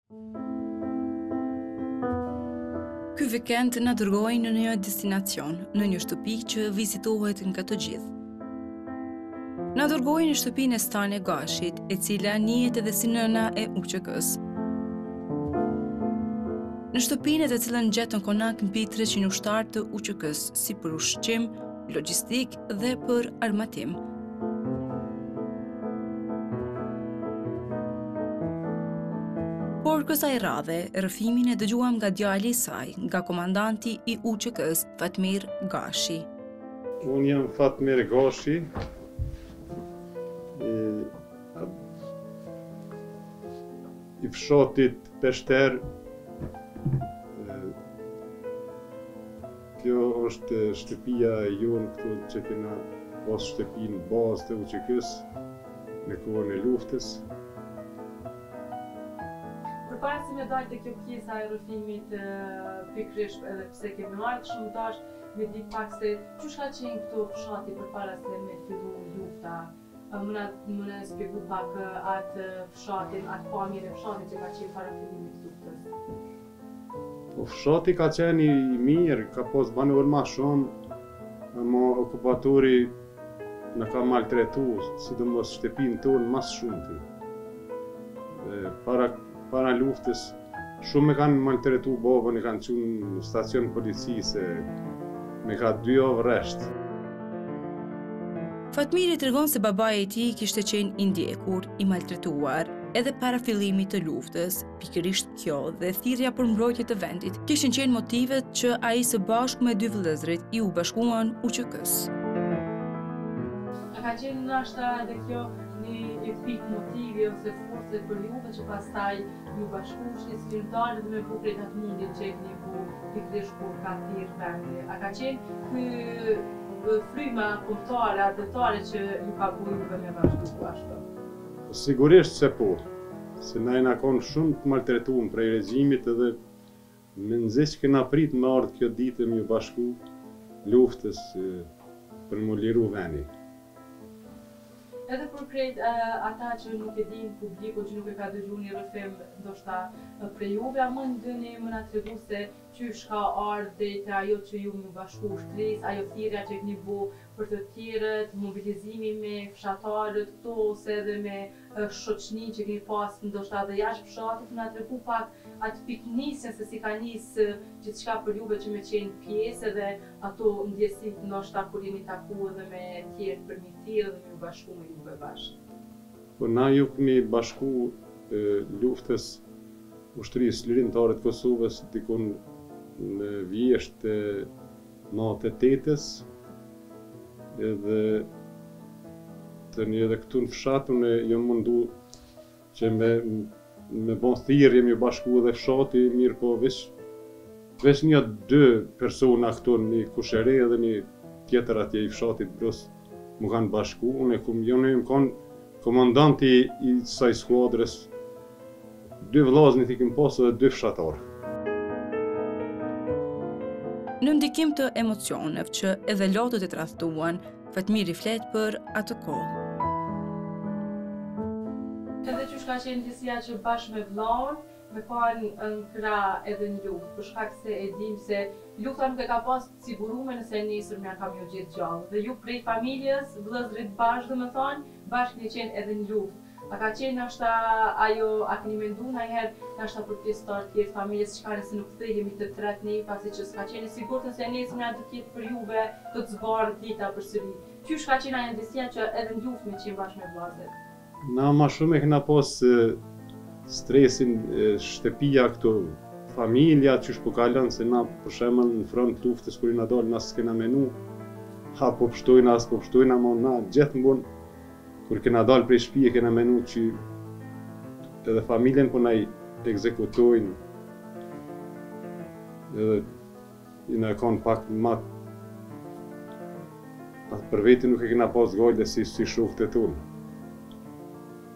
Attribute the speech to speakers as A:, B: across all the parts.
A: Ky vikend na dërgoi në një destinacion, në një shtëpi që vizitohet nga të gjithë. Na dërgoi në shtëpinë e Stane Gashit, e cila njihet edhe si nëna e UÇK-s. Në shtëpinë të cilën gjetën konak mbi 300 ushtarë të UÇK-s, si për ushqim, logjistik dhe për armatim. Por kësaj radhe, rrëfimin e dëgjuam nga djali i saj, nga komandanti i UÇK-s, Fatmir Gashi.
B: Unë jam Fatmir Gashi, i fshatit Peshter. Kjo është shtëpia jonë këtu që kena pas shtëpinë bazë të UÇK-s në kohën e luftës.
C: Përpara se me dalë të kjo pjesa e rrëfimit pikërisht edhe pse kemi marrë shumë tash, me di pak se çush ka qenë këto fshati përpara se me fillu lufta. Më në spjegu pak atë fshatin, atë pamjen e fshatit që ka qenë para fillimit të luftës.
B: Fshati ka qenë i mirë, ka pas banor ma shumë, ama okupatori në ka maltretu, sidomos shtëpinë tonë mas shumë ty. Para luftës, shumë me kanë maltretu babën, e kanë qenë në stacion policisë, me ka 2 javë rresht.
A: Fatmiri tregon se babai i tij kishte qenë i ndjekur, i maltretuar, edhe para fillimit të luftës. Pikërisht kjo dhe thirrja për mbrojtje të vendit kishin qenë motivet që ai së bashku me 2 vëllezërit i u bashkuan UÇK-s.
C: A ka qenë ndoshta edhe kjo një pik motivi ose force për juve që pastaj ju bashkuheshni si qytetarë dhe me bukurit atë mundin që e keni bu pikërisht kur ka thirrë vendi. A ka qenë ky fryma kombëtare, adetare që ju ka bu juve me bashku ashtu?
B: Sigurisht se po, se na jena konë shumë të maltretuar prej regjimit edhe me nëzisht kena prit me ardhë kjo ditë me ju bashku luftës për më liru veni.
C: Edhe për krejt ata që nuk e din publiku, që nuk e ka dëgju një rrëfim ndoshta prej juve, a mëndëni më na tregu se qysh ka ardhë te ajo që ju më bashku shtrisë, ajo thirrja që keni bu për të tjerët, mobilizimi me fshatarët këto ose edhe me shoqni që keni pas ndoshta edhe jashtë fshatit, më na tregu pak atë piknisjen se si ka nisë gjithçka për juve që me qenë pjesë edhe ato ndjesit ndoshta kur jeni taku edhe me tjerë për një thirrje dhe me bashku me juve bashkë.
B: Po na ju kemi bashku luftës ushtrisë lirimtare të Kosovës dikun në vjesht natë 8-s, edhe të një edhe këtu në fshat, unë jam mundu që me bon thirrje me bashku dhe fshati, mirë po veç 1-2 persona këtu, një kushere edhe një tjetër atje i fshatit brus më kanë bashku, unë jam konë komandanti i saj skuadrës, 2 vëllaznit i kem pas edhe 2 fshatarë.
A: Në ndikim të emocioneve që edhe lotët e tradhtuan, Fatmiri flet për atë kohë.
C: Edhe qysh ka qenë ndjesia që bashkë me vllaun, me kanë në krah edhe në luftë, për shkak se e dim se lufta nuk e ka pas siguruar nëse nesër mja kam ju gjithë gjallë. Dhe ju prej familjes, vëllezërit bashkë domethënë, bashkë keni qenë edhe në luftë. A ka qenë ndoshta ajo, a keni menduar ndonjëherë ndoshta për pjesëtar të tjerë familjes çka nëse nuk kthehemi të tretë ne, pasi që s'ka qenë sigurt nëse nesër na do të jetë për juve të zbarë dita përsëri. Qysh ka qenë ajo ndjesia që edhe në luftë me qenë bashkë me vllazërit?
B: Na ma shumë e kena pas stresin shtëpia këtu, familja qysh po kalon, se na për shembull në front luftës kur na dal na s'kena menu, ha po pshtojna, as po pshtojna, ama na gjithmonë kur kena dalë prej shtëpie kena menu që edhe familjen po na i ekzekutojnë, edhe i na kanë pak ma për veti nuk e kena pas gojle si shokët e tonë.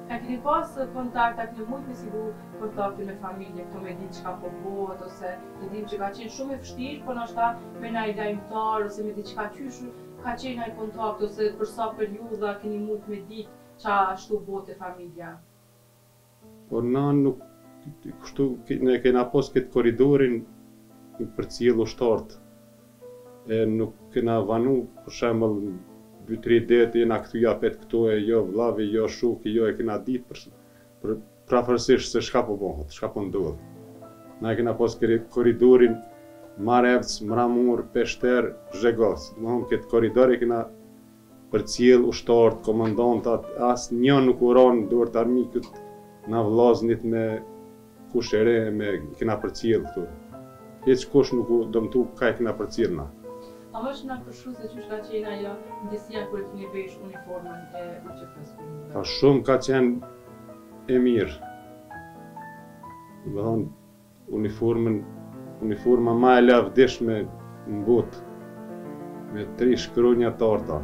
C: A keni pas kontakt, a keni mujt me siguru kontaktin me familje, këto me di çka po bëhet, ose e dim që ka qenë shumë e vështirë, po ndoshta me ndaj lajmtar ose me diçka qysh ka qenë ai kontakt, ose për sa periudha keni mujt me ditë qa ashtu bote familja?
B: Po na nuk kështu ne kena pas këtë korridorin për cilë ushtartë. E nuk kena vanu, për shembull, 2-3 ditë jena këtu japet këtu e jo vllavi, jo shuki, jo e kena ditë për prafërsisht se çka po bëhet, çka po ndodh. Na kena pas korridorin Marevc, Mramur, Peshter, Zhegos. Domethënë këtë korridor e kena përcjell ushtarët, komandantat, asnjë nuk uron dorë të armikut na vllaznit me kushëre me kena përcjell këtu. Hiç kush nuk u dëmtu ka e kena përcjell na.
C: A më është nga përshru se qysh ka qenë ajo ndjesia kur keni vesh uniformën e UÇK-s?
B: Ka shumë ka qenë e mirë. Domethënë uniforma më e lavdishme në botë, me 3 shkronja të arta.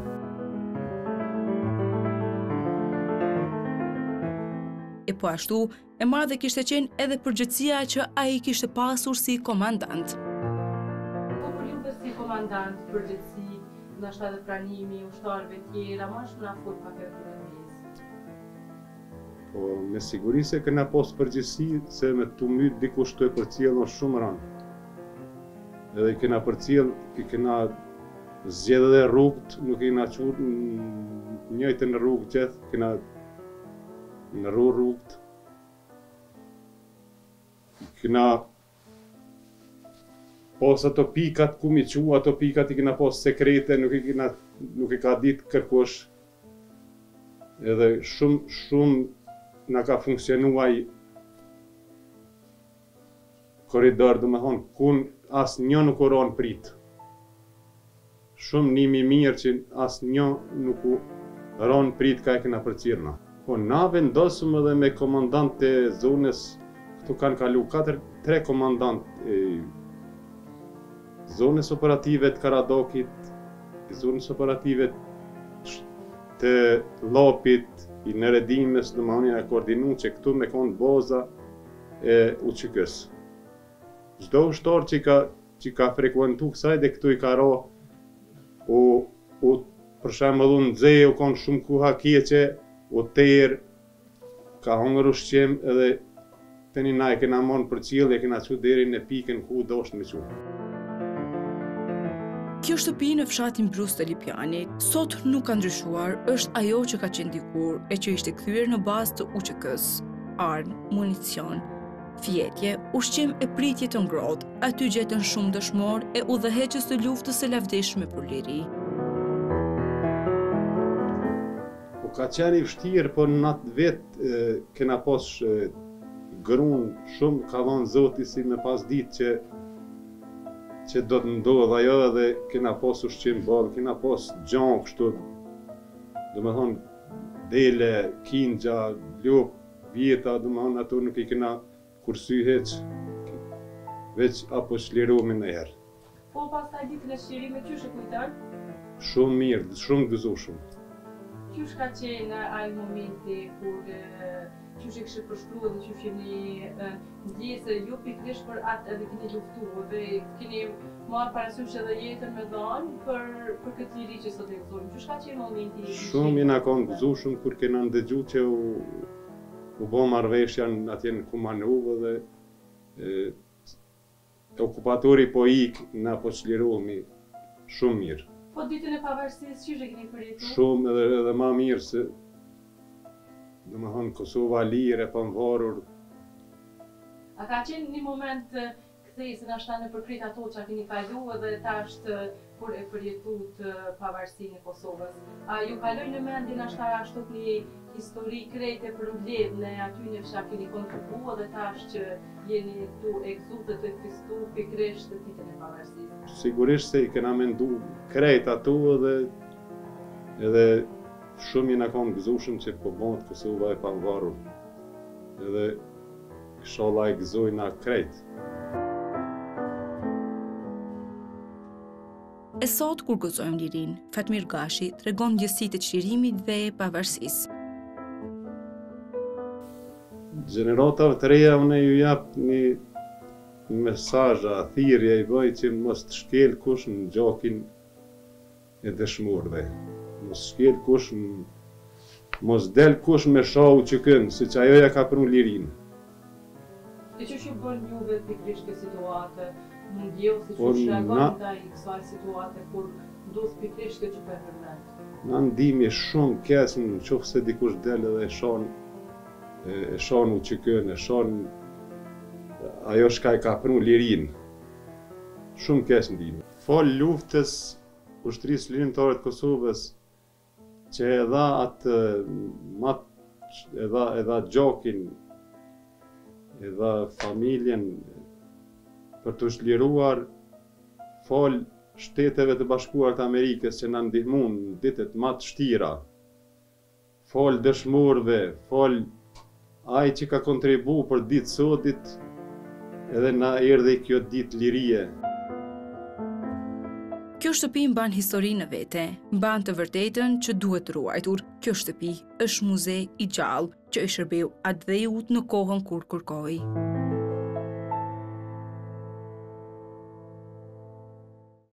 A: E po ashtu, e madhe kishte qenë edhe përgjegjësia që ai kishte pasur si komandant.
C: Si komandant, përgjithësi, ndoshta edhe pranimi, ushtarëve tjera, më shumë na fut pak edhe në mes.
B: Po me siguri se kena pas përgjithësi se me tu myt dikush të e përcjell në shumë ranë. Edhe kena përcjell, kena zgjedhë edhe rrugët, nuk kena qurë njëjtën në rrugë gjithë, kena në rrugët. Kena pas ato pikat ku mi qua, ato pikat i kena pas sekrete, nuk i ka ditë kërkush. Edhe shumë na ka funksionuar korridor, domethënë ku asnjë nuk u ron prit. Shumë nimi mirë që asnjë nuk u ron prit ka e kena përcjellna. Po na vendosëm edhe me komandant të zonës, këtu kanë kalu 3 komandant zonës operative të Karadokit, zonës operative të Llopit, i Neredimës, domethënë e koordinu që këtu me konë baza e UÇK-s. Çdo ushtar që ka frekuentu kësaj dhe këtu i ka ra, për shembull unë nxe, u konë shumë kuha keqe, u terë, ka hongër ushqim edhe tani na e kena marrë përcjellje, e kena çu deri në pikën ku dosht me çu.
A: Kjo shtëpi në fshatin Brus të Lipjanit, sot nuk ka ndryshuar, është ajo që ka qenë dikur e që ishte kthyer në bazë të UÇK-s. Armë, municion, fjetje, ushqim e pritje të ngrohtë, aty gjetën shumë dëshmorë e udhëheqës të luftës së lavdishme për liri.
B: Po ka qenë i vështirë, po në atë vetë kena pas grun shumë, ka dhënë Zoti si me pas ditë që do të ndodh ajo edhe kena pas ushqim ballë, kena pas gjan kështu, domethënë dele, kingja, lop, vjeta, domethënë ato nuk i kena kursy heq, veç apo çlirohemi ndonjëherë.
C: Po pastaj ditën e çlirimit qysh e kujton?
B: Shumë mirë, shumë gëzueshëm.
C: Qysh ka qenë ai momenti kur qysh e kishte përshkruar dhe qysh jeni ndjesë ju pikërisht për atë edhe keni luftuar dhe keni marrë parasysh edhe jetën me dhënë për këtë liri që sot e gëzojmë. Qysh ka qenë momenti? Shumë
B: jena konë gëzueshëm kur kena ndëgju që u bë marrëveshja atje në Kumanov dhe okupatori po ik, na po çlirohemi shumë mirë.
C: Po ditën e pavarësisë qysh e keni përjetuar?
B: Shumë edhe më mirë se domethënë Kosova lirë e pavarur.
C: A ka qenë një moment kthesë ndoshta në përkrit ato që keni kaluar dhe tash kur e përjetut pavarësinë e Kosovës? A ju kaloi në mendje ndoshta ashtu një histori krejtë për mbledhjen e aty në fshat keni kontribuar dhe tash që jeni këtu e gëzuar të fistu pikërisht të ditën e pavarësisë?
B: Sigurisht se i kena mendu krejt ato edhe shumë jena konë gëzueshëm që po bëhet Kosova e pavarur. Edhe inshallah e gëzojna krejt.
A: E sot kur gëzojmë lirin, Fatmir Gashi tregon ndjesitë e çlirimit dhe e pavarësisë.
B: Gjeneratave të reja unë ju jap një mesazha, thirrje i bëj që mos të shkel kush në gjakin e dëshmorëve. Mos shkel kush, mos del kush me shau UÇK-n, siç ajo ja ka pru lirinë.
C: E që që bën juve pikërisht kjo situatë? Mund djeo se që shregon ndaj kësaj situate kur ndodh pikërisht kjo që për përmend?
B: Na ndihmi shumë keq nëse dikush del edhe e shon u çikën, e shon ajo shka e ka pru lirin. Shumë keq ndihmi. Fol luftës ushtrisë lirimtare të Kosovës që e dha atë e dha gjokin, e dha familjen për të shliruar, fol Shteteve të Bashkuara të Amerikës që na ndihmuan në ditët më të vështira. Fol dëshmorëve, fol ai që ka kontribu për ditë sotit, edhe na erdhi kjo ditë lirie.
A: Kjo shtëpi mban historinë e vete, mban të vërtetën që duhet ruajtur. Kjo shtëpi është muze i gjallë që i shërbeu atë dhe ut në kohën kur kërkoi.